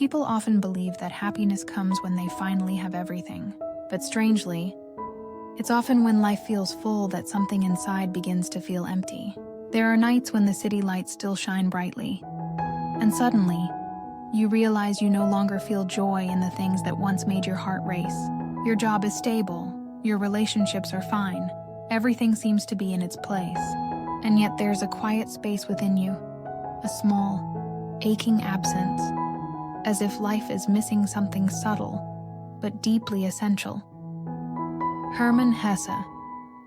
People often believe that happiness comes when they finally have everything. But strangely, it's often when life feels full that something inside begins to feel empty. There are nights when the city lights still shine brightly, and suddenly, you realize you no longer feel joy in the things that once made your heart race. Your job is stable, your relationships are fine, everything seems to be in its place. And yet there's a quiet space within you, a small, aching absence, as if life is missing something subtle, but deeply essential. Hermann Hesse,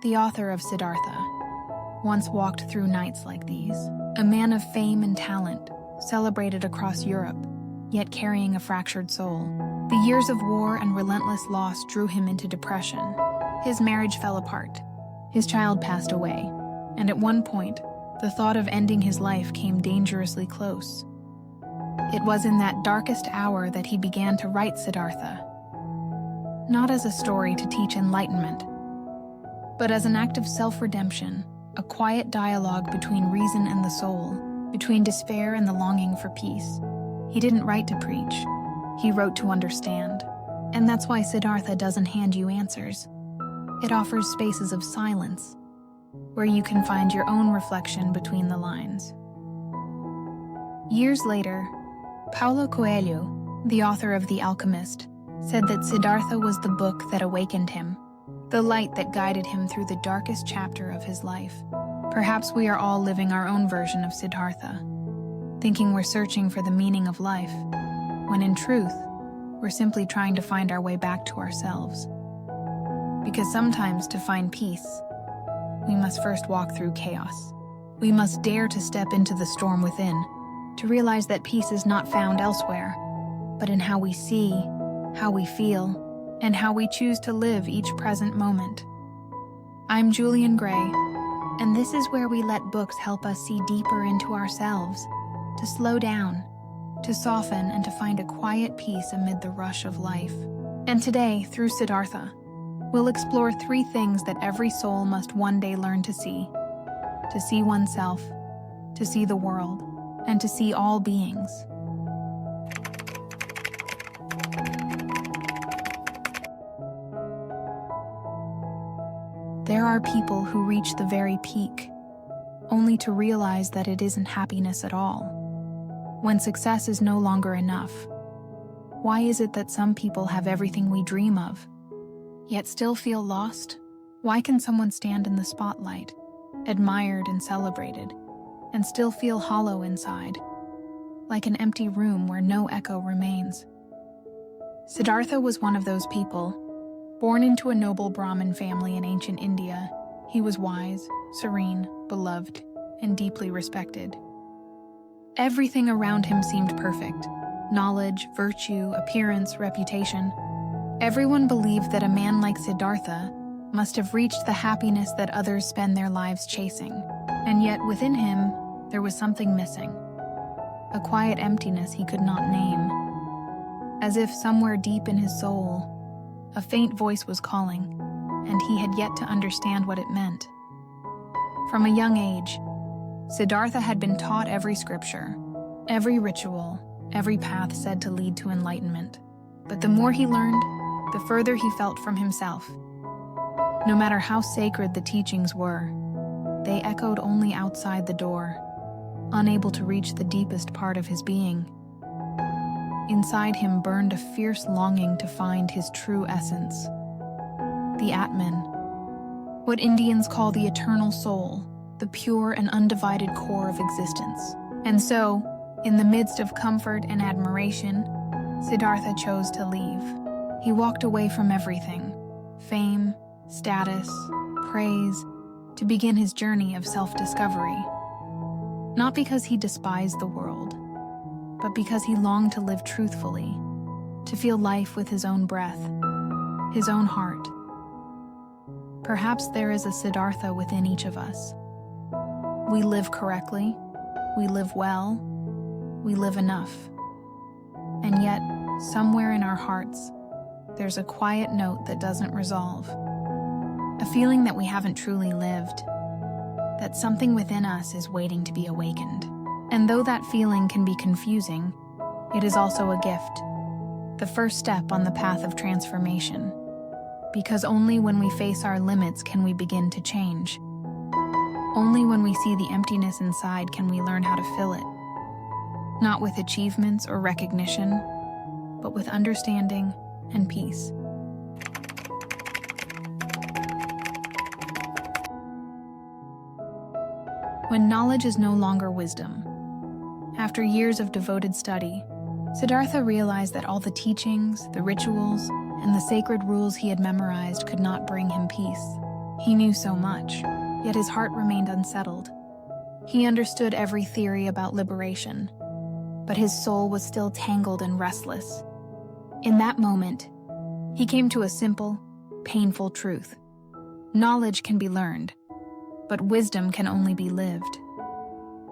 the author of Siddhartha, once walked through nights like these. A man of fame and talent, celebrated across Europe, yet carrying a fractured soul. The years of war and relentless loss drew him into depression. His marriage fell apart. His child passed away. And at one point, the thought of ending his life came dangerously close. It was in that darkest hour that he began to write Siddhartha. Not as a story to teach enlightenment, but as an act of self-redemption, a quiet dialogue between reason and the soul, between despair and the longing for peace. He didn't write to preach. He wrote to understand. And that's why Siddhartha doesn't hand you answers. It offers spaces of silence, where you can find your own reflection between the lines. Years later, Paulo Coelho, the author of The Alchemist, said that Siddhartha was the book that awakened him, the light that guided him through the darkest chapter of his life. Perhaps we are all living our own version of Siddhartha, thinking we're searching for the meaning of life, when in truth, we're simply trying to find our way back to ourselves. Because sometimes to find peace, we must first walk through chaos. We must dare to step into the storm within, to realize that peace is not found elsewhere, but in how we see, how we feel, and how we choose to live each present moment. I'm Juliana Grey, and this is where we let books help us see deeper into ourselves, to slow down, to soften, and to find a quiet peace amid the rush of life. And today, through Siddhartha, we'll explore 3 things that every soul must one day learn to see oneself, to see the world, and to see all beings. There are people who reach the very peak, only to realize that it isn't happiness at all, when success is no longer enough. Why is it that some people have everything we dream of, yet still feel lost? Why can someone stand in the spotlight, admired and celebrated, and still feel hollow inside, like an empty room where no echo remains? Siddhartha was one of those people. Born into a noble Brahmin family in ancient India, he was wise, serene, beloved, and deeply respected. Everything around him seemed perfect: knowledge, virtue, appearance, reputation. Everyone believed that a man like Siddhartha must have reached the happiness that others spend their lives chasing. And yet within him, there was something missing. A quiet emptiness he could not name. As if somewhere deep in his soul, a faint voice was calling, and he had yet to understand what it meant. From a young age, Siddhartha had been taught every scripture, every ritual, every path said to lead to enlightenment. But the more he learned, the further he felt from himself. No matter how sacred the teachings were, they echoed only outside the door, unable to reach the deepest part of his being. Inside him burned a fierce longing to find his true essence, the Atman, what Indians call the eternal soul, the pure and undivided core of existence. And so, in the midst of comfort and admiration, Siddhartha chose to leave. He walked away from everything, fame, status, praise, to begin his journey of self-discovery. Not because he despised the world, but because he longed to live truthfully, to feel life with his own breath, his own heart. Perhaps there is a Siddhartha within each of us. We live correctly, we live well, we live enough. And yet, somewhere in our hearts, there's a quiet note that doesn't resolve. A feeling that we haven't truly lived, that something within us is waiting to be awakened. And though that feeling can be confusing, It is also a gift, the first step on the path of transformation. Because only when we face our limits can we begin to change. Only when we see the emptiness inside can we learn how to fill it. Not with achievements or recognition, but with understanding and peace. When knowledge is no longer wisdom. After years of devoted study, Siddhartha realized that all the teachings, the rituals, and the sacred rules he had memorized could not bring him peace. He knew so much, yet his heart remained unsettled. He understood every theory about liberation, but his soul was still tangled and restless. In that moment, he came to a simple, painful truth. Knowledge can be learned, but wisdom can only be lived.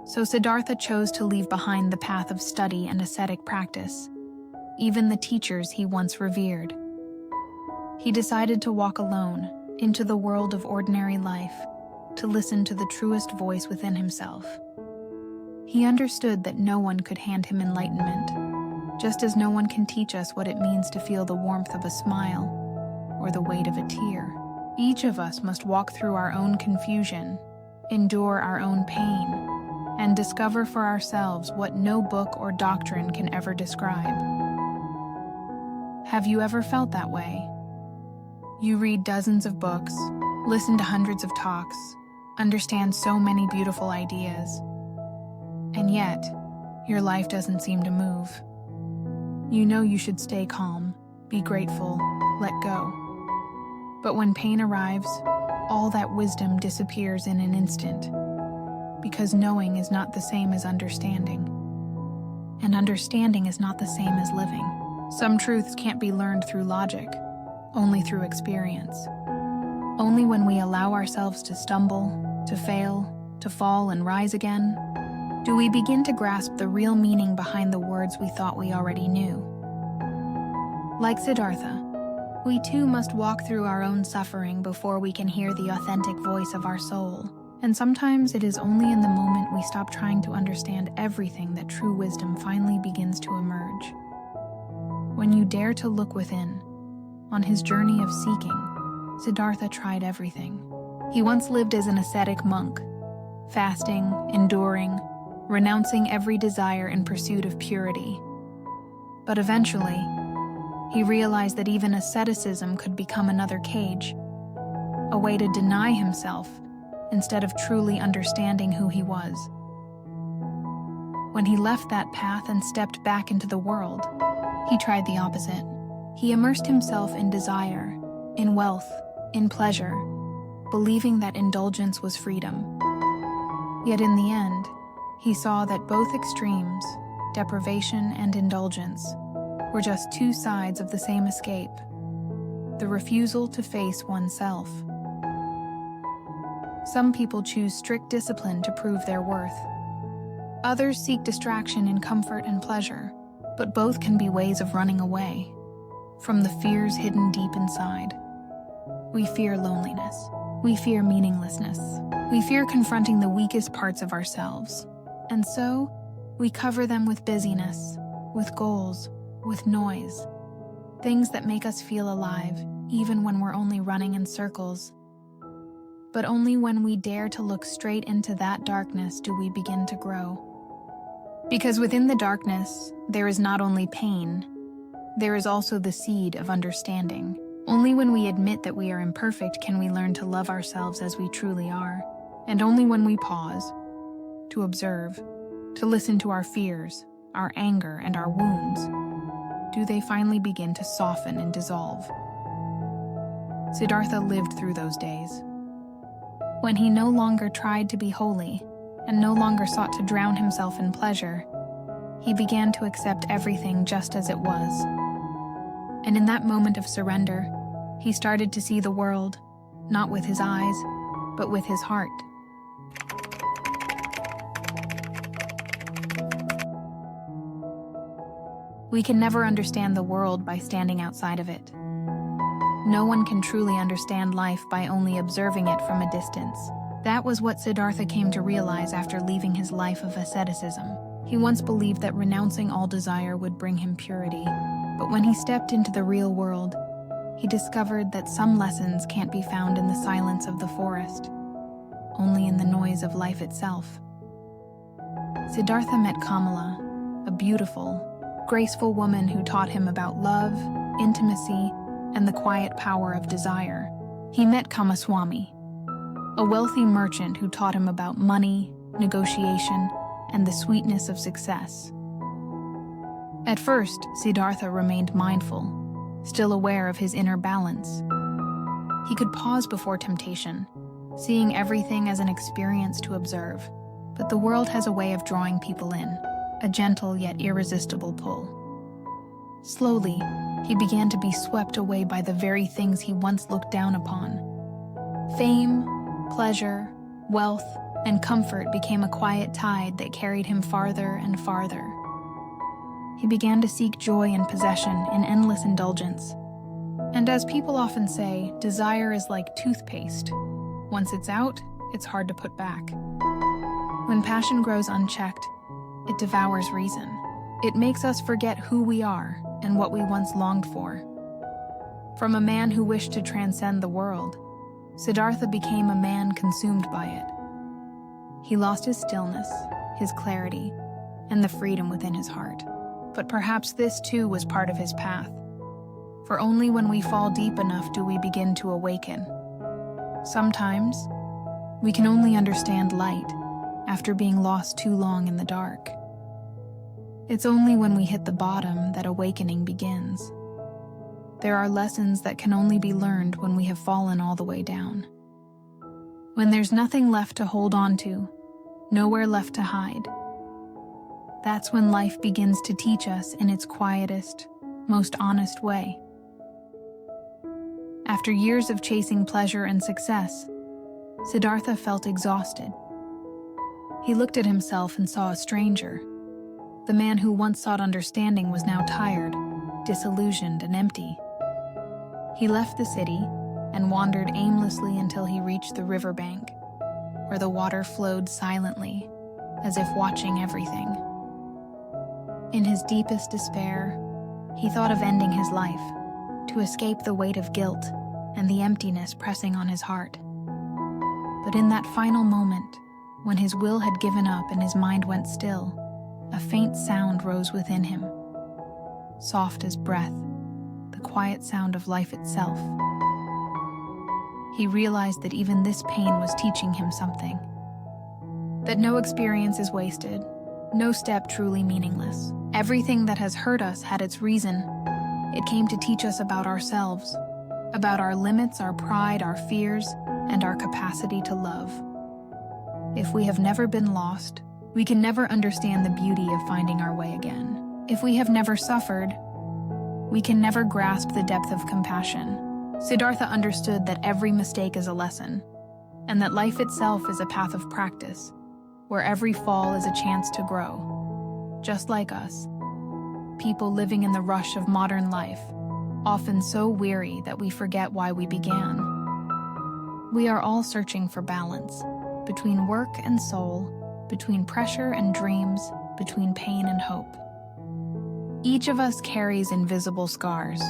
So Siddhartha chose to leave behind the path of study and ascetic practice, even the teachers he once revered. He decided to walk alone into the world of ordinary life, to listen to the truest voice within himself. He understood that no one could hand him enlightenment, just as no one can teach us what it means to feel the warmth of a smile or the weight of a tear. Each of us must walk through our own confusion, endure our own pain, and discover for ourselves what no book or doctrine can ever describe. Have you ever felt that way? You read dozens of books, listen to hundreds of talks, understand so many beautiful ideas, and yet, your life doesn't seem to move. You know you should stay calm, be grateful, let go. But when pain arrives, all that wisdom disappears in an instant, because knowing is not the same as understanding, and understanding is not the same as living. Some truths can't be learned through logic, only through experience. Only when we allow ourselves to stumble, to fail, to fall and rise again, do we begin to grasp the real meaning behind the words we thought we already knew. Like Siddhartha, we too must walk through our own suffering before we can hear the authentic voice of our soul. And sometimes it is only in the moment we stop trying to understand everything that true wisdom finally begins to emerge. When you dare to look within, on his journey of seeking, Siddhartha tried everything. He once lived as an ascetic monk, fasting, enduring, renouncing every desire in pursuit of purity. But eventually, he realized that even asceticism could become another cage, a way to deny himself instead of truly understanding who he was. When he left that path and stepped back into the world, he tried the opposite. He immersed himself in desire, in wealth, in pleasure, believing that indulgence was freedom. Yet in the end, he saw that both extremes, deprivation and indulgence, were just two sides of the same escape, the refusal to face oneself. Some people choose strict discipline to prove their worth. Others seek distraction in comfort and pleasure, but both can be ways of running away from the fears hidden deep inside. We fear loneliness. We fear meaninglessness. We fear confronting the weakest parts of ourselves. And so, we cover them with busyness, with goals, with noise, things that make us feel alive, even when we're only running in circles. But only when we dare to look straight into that darkness do we begin to grow. Because within the darkness, there is not only pain, there is also the seed of understanding. Only when we admit that we are imperfect can we learn to love ourselves as we truly are. And only when we pause, to observe, to listen to our fears, our anger, and our wounds, do they finally begin to soften and dissolve. Siddhartha lived through those days. When he no longer tried to be holy, and no longer sought to drown himself in pleasure, he began to accept everything just as it was. And in that moment of surrender, he started to see the world, not with his eyes, but with his heart. We can never understand the world by standing outside of it. No one can truly understand life by only observing it from a distance. That was what Siddhartha came to realize after leaving his life of asceticism. He once believed that renouncing all desire would bring him purity, but when he stepped into the real world, he discovered that some lessons can't be found in the silence of the forest, only in the noise of life itself. Siddhartha met Kamala, a beautiful, graceful woman who taught him about love, intimacy, and the quiet power of desire. He met Kamaswami, a wealthy merchant who taught him about money, negotiation, and the sweetness of success. At first, Siddhartha remained mindful, still aware of his inner balance. He could pause before temptation, seeing everything as an experience to observe. But the world has a way of drawing people in, a gentle yet irresistible pull. Slowly, he began to be swept away by the very things he once looked down upon. Fame, pleasure, wealth, and comfort became a quiet tide that carried him farther and farther. He began to seek joy in possession, in endless indulgence. And as people often say, desire is like toothpaste. Once it's out, it's hard to put back. When passion grows unchecked, it devours reason. It makes us forget who we are and what we once longed for. From a man who wished to transcend the world, Siddhartha became a man consumed by it. He lost his stillness, his clarity, and the freedom within his heart. But perhaps this too was part of his path. For only when we fall deep enough do we begin to awaken. Sometimes, we can only understand light after being lost too long in the dark. It's only when we hit the bottom that awakening begins. There are lessons that can only be learned when we have fallen all the way down. When there's nothing left to hold on to, nowhere left to hide. That's when life begins to teach us in its quietest, most honest way. After years of chasing pleasure and success, Siddhartha felt exhausted. He looked at himself and saw a stranger. The man who once sought understanding was now tired, disillusioned, and empty. He left the city and wandered aimlessly until he reached the riverbank, where the water flowed silently, as if watching everything. In his deepest despair, he thought of ending his life, to escape the weight of guilt and the emptiness pressing on his heart. But in that final moment, when his will had given up and his mind went still, a faint sound rose within him, soft as breath, the quiet sound of life itself. He realized that even this pain was teaching him something. That no experience is wasted, no step truly meaningless. Everything that has hurt us had its reason. It came to teach us about ourselves, about our limits, our pride, our fears, and our capacity to love. If we have never been lost, we can never understand the beauty of finding our way again. If we have never suffered, we can never grasp the depth of compassion. Siddhartha understood that every mistake is a lesson, and that life itself is a path of practice, where every fall is a chance to grow. Just like us, people living in the rush of modern life, often so weary that we forget why we began. We are all searching for balance, between work and soul, between pressure and dreams, between pain and hope. Each of us carries invisible scars,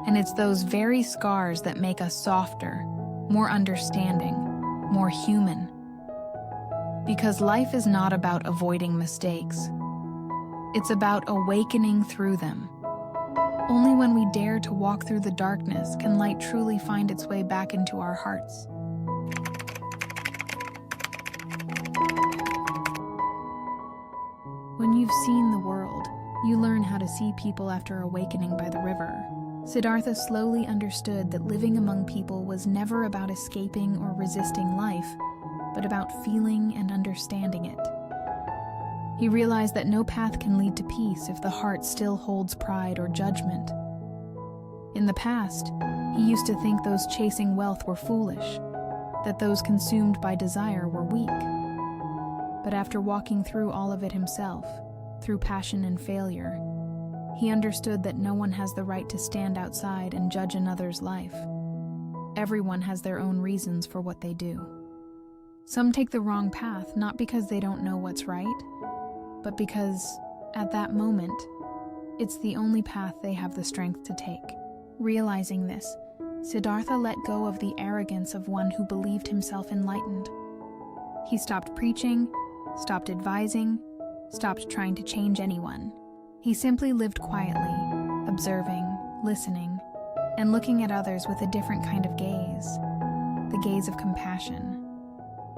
and it's those very scars that make us softer, more understanding, more human. Because life is not about avoiding mistakes. It's about awakening through them. Only when we dare to walk through the darkness can light truly find its way back into our hearts. When you've seen the world, you learn how to see people after awakening by the river. Siddhartha slowly understood that living among people was never about escaping or resisting life, but about feeling and understanding it. He realized that no path can lead to peace if the heart still holds pride or judgment. In the past, he used to think those chasing wealth were foolish, that those consumed by desire were weak. But after walking through all of it himself, through passion and failure, he understood that no one has the right to stand outside and judge another's life. Everyone has their own reasons for what they do. Some take the wrong path not because they don't know what's right, but because, at that moment, it's the only path they have the strength to take. Realizing this, Siddhartha let go of the arrogance of one who believed himself enlightened. He stopped preaching, stopped advising, stopped trying to change anyone. He simply lived quietly, observing, listening, and looking at others with a different kind of gaze, the gaze of compassion,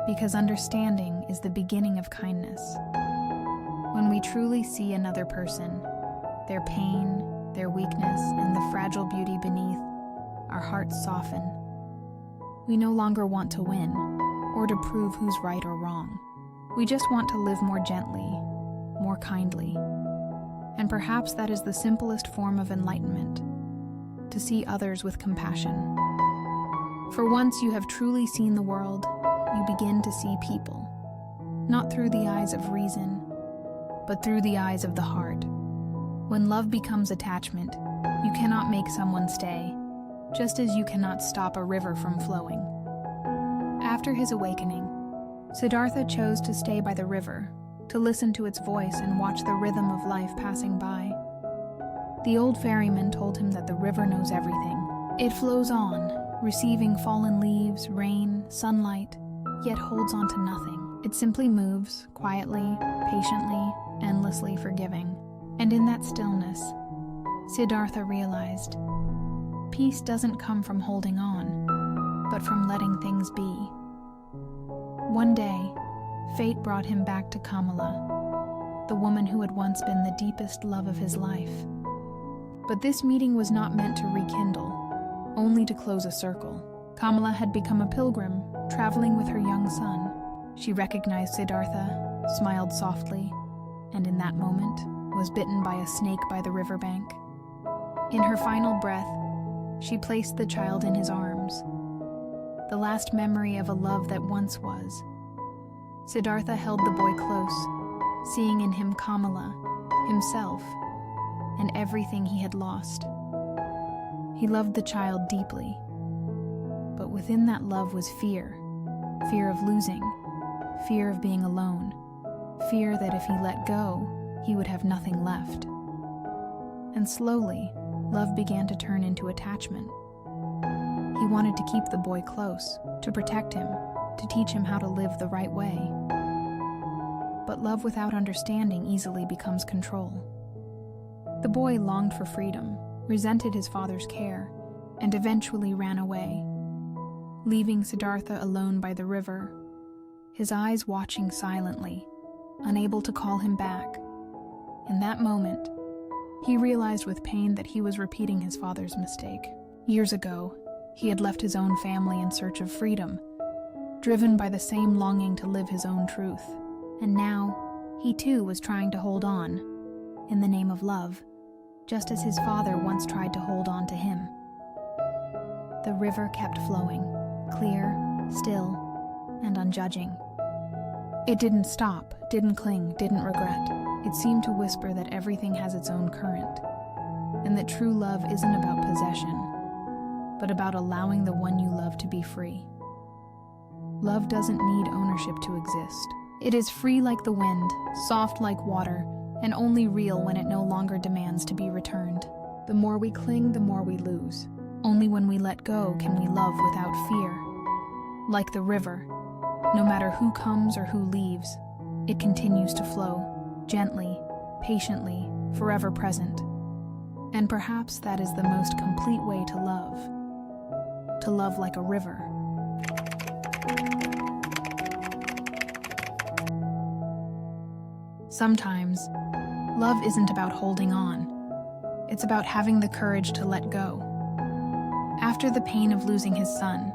because understanding is the beginning of kindness. When we truly see another person, their pain, their weakness, and the fragile beauty beneath, our hearts soften. We no longer want to win, or to prove who's right or wrong. We just want to live more gently, more kindly. And perhaps that is the simplest form of enlightenment, to see others with compassion. For once you have truly seen the world, you begin to see people, not through the eyes of reason, but through the eyes of the heart. When love becomes attachment, you cannot make someone stay, just as you cannot stop a river from flowing. After his awakening, Siddhartha chose to stay by the river, to listen to its voice and watch the rhythm of life passing by. The old ferryman told him that the river knows everything. It flows on, receiving fallen leaves, rain, sunlight, yet holds on to nothing. It simply moves, quietly, patiently, endlessly forgiving. And in that stillness, Siddhartha realized, peace doesn't come from holding on, but from letting things be. One day, fate brought him back to Kamala, the woman who had once been the deepest love of his life. But this meeting was not meant to rekindle, only to close a circle. Kamala had become a pilgrim, traveling with her young son. She recognized Siddhartha, smiled softly, and in that moment, was bitten by a snake by the riverbank. In her final breath, she placed the child in his arms, the last memory of a love that once was. Siddhartha held the boy close, seeing in him Kamala, himself, and everything he had lost. He loved the child deeply, but within that love was fear of losing, fear of being alone, fear that if he let go, he would have nothing left. And slowly, love began to turn into attachment. He wanted to keep the boy close, to protect him, to teach him how to live the right way. But love without understanding easily becomes control. The boy longed for freedom, resented his father's care, and eventually ran away, leaving Siddhartha alone by the river, his eyes watching silently, unable to call him back. In that moment, he realized with pain that he was repeating his father's mistake. Years ago, he had left his own family in search of freedom, driven by the same longing to live his own truth. And now, he too was trying to hold on, in the name of love, just as his father once tried to hold on to him. The river kept flowing, clear, still, and unjudging. It didn't stop, didn't cling, didn't regret. It seemed to whisper that everything has its own current, and that true love isn't about possession, but about allowing the one you love to be free. Love doesn't need ownership to exist. It is free like the wind, soft like water, and only real when it no longer demands to be returned. The more we cling, the more we lose. Only when we let go can we love without fear. Like the river, no matter who comes or who leaves, it continues to flow, gently, patiently, forever present. And perhaps that is the most complete way to love like a river. Sometimes, love isn't about holding on. It's about having the courage to let go. After the pain of losing his son,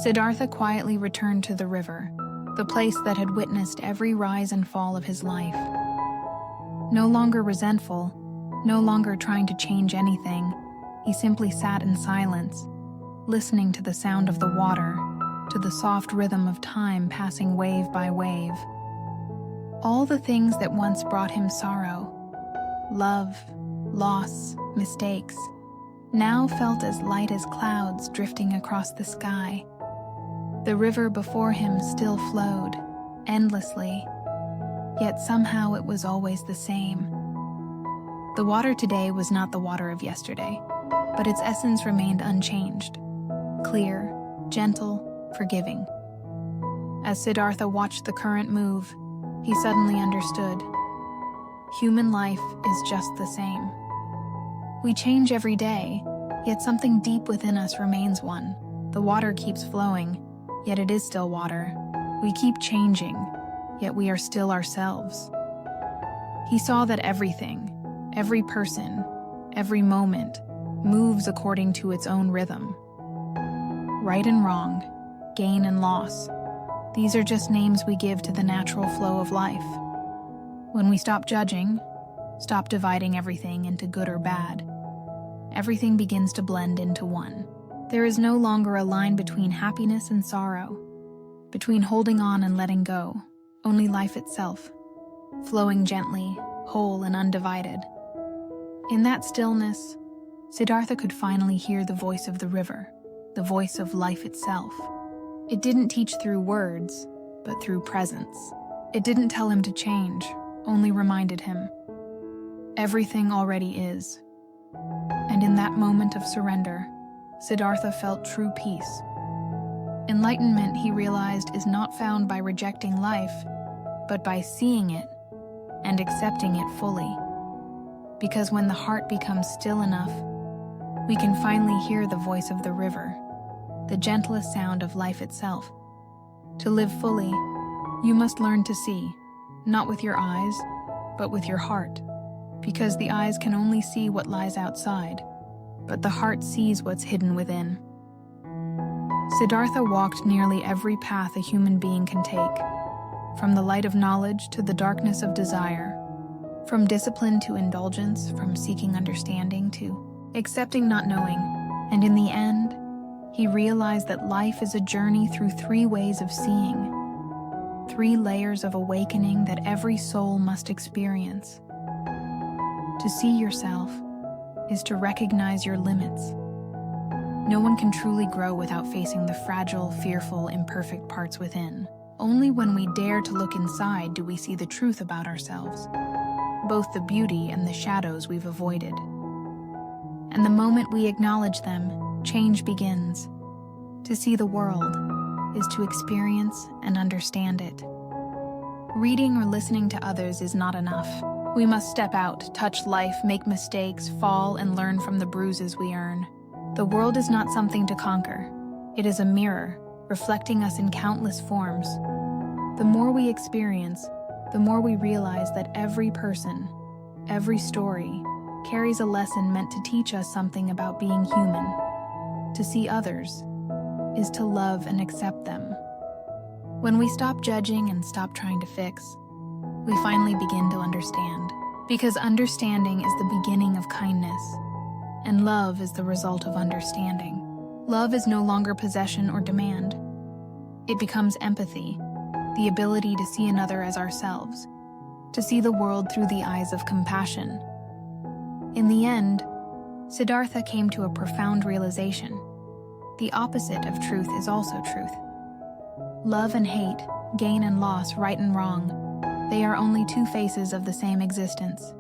Siddhartha quietly returned to the river, the place that had witnessed every rise and fall of his life. No longer resentful, no longer trying to change anything, he simply sat in silence, listening to the sound of the water, to the soft rhythm of time passing wave by wave. All the things that once brought him sorrow, love, loss, mistakes, now felt as light as clouds drifting across the sky. The river before him still flowed, endlessly, yet somehow it was always the same. The water today was not the water of yesterday, but its essence remained unchanged, clear, gentle, forgiving. As Siddhartha watched the current move, he suddenly understood. Human life is just the same. We change every day, yet something deep within us remains one. The water keeps flowing, yet it is still water. We keep changing, yet we are still ourselves. He saw that everything, every person, every moment, moves according to its own rhythm. Right and wrong, gain and loss, these are just names we give to the natural flow of life. When we stop judging, stop dividing everything into good or bad, everything begins to blend into one. There is no longer a line between happiness and sorrow, between holding on and letting go, only life itself, flowing gently, whole and undivided. In that stillness, Siddhartha could finally hear the voice of the river, the voice of life itself. It didn't teach through words, but through presence. It didn't tell him to change, only reminded him. Everything already is. And in that moment of surrender, Siddhartha felt true peace. Enlightenment, he realized, is not found by rejecting life, but by seeing it and accepting it fully. Because when the heart becomes still enough, we can finally hear the voice of the river, the gentlest sound of life itself. To live fully, you must learn to see, not with your eyes, but with your heart, because the eyes can only see what lies outside, but the heart sees what's hidden within. Siddhartha walked nearly every path a human being can take, from the light of knowledge to the darkness of desire, from discipline to indulgence, from seeking understanding to accepting not knowing, and in the end, he realized that life is a journey through 3 ways of seeing, 3 layers of awakening that every soul must experience. To see yourself is to recognize your limits. No one can truly grow without facing the fragile, fearful, imperfect parts within. Only when we dare to look inside do we see the truth about ourselves, both the beauty and the shadows we've avoided. And the moment we acknowledge them, change begins. To see the world is to experience and understand it. Reading or listening to others is not enough. We must step out, touch life, make mistakes, fall, and learn from the bruises we earn. The world is not something to conquer. It is a mirror, reflecting us in countless forms. The more we experience, the more we realize that every person, every story, carries a lesson meant to teach us something about being human. To see others is to love and accept them. When we stop judging and stop trying to fix, we finally begin to understand. Because understanding is the beginning of kindness, and love is the result of understanding. Love is no longer possession or demand. It becomes empathy, the ability to see another as ourselves, to see the world through the eyes of compassion. In the end, Siddhartha came to a profound realization. The opposite of truth is also truth. Love and hate, gain and loss, right and wrong, they are only 2 faces of the same existence.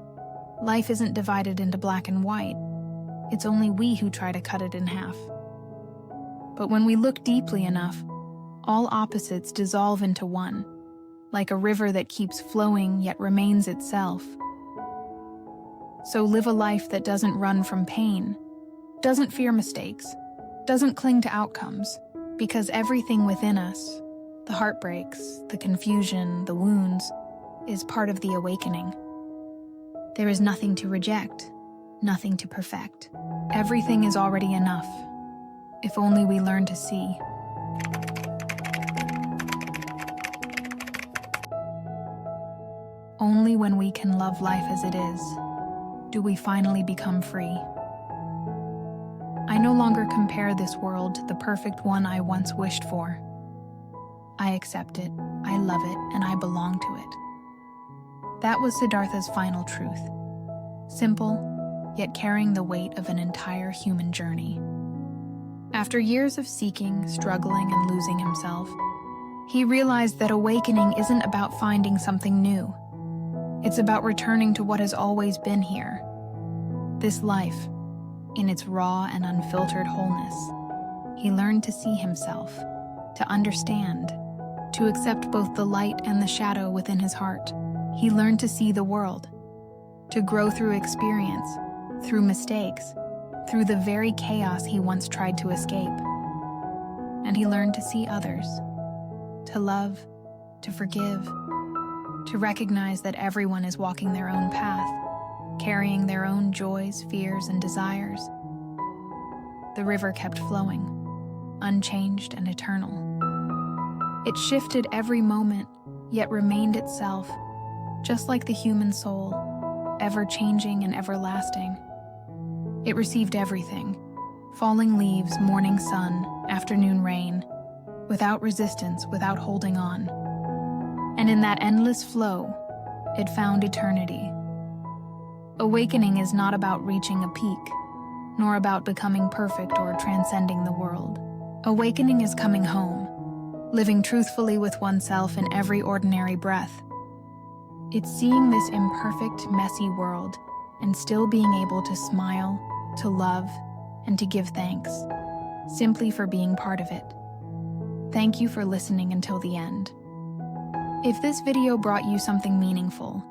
Life isn't divided into black and white. It's only we who try to cut it in half. But when we look deeply enough, all opposites dissolve into one, like a river that keeps flowing yet remains itself. So live a life that doesn't run from pain, doesn't fear mistakes, doesn't cling to outcomes, because everything within us, the heartbreaks, the confusion, the wounds, is part of the awakening. There is nothing to reject, nothing to perfect. Everything is already enough, if only we learn to see. Only when we can love life as it is, do we finally become free. I no longer compare this world to the perfect one I once wished for. I accept it, I love it, and I belong to it. That was Siddhartha's final truth. Simple, yet carrying the weight of an entire human journey. After years of seeking, struggling, and losing himself, He realized that awakening isn't about finding something new. It's about returning to what has always been here. This life, in its raw and unfiltered wholeness. He learned to see himself, to understand, to accept both the light and the shadow within his heart. He learned to see the world, to grow through experience, through mistakes, through the very chaos he once tried to escape. And he learned to see others, to love, to forgive, to recognize that everyone is walking their own path, carrying their own joys, fears, and desires. The river kept flowing, unchanged and eternal. It shifted every moment, yet remained itself, just like the human soul, ever-changing and everlasting. It received everything, falling leaves, morning sun, afternoon rain, without resistance, without holding on. And in that endless flow, it found eternity. Awakening is not about reaching a peak, nor about becoming perfect or transcending the world. Awakening is coming home, living truthfully with oneself in every ordinary breath. It's seeing this imperfect, messy world and still being able to smile, to love, and to give thanks, simply for being part of it. Thank you for listening until the end. If this video brought you something meaningful,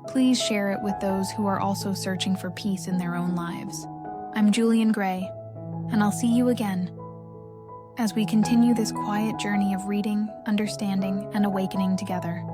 please share it with those who are also searching for peace in their own lives. I'm Juliana Grey, and I'll see you again as we continue this quiet journey of reading, understanding, and awakening together.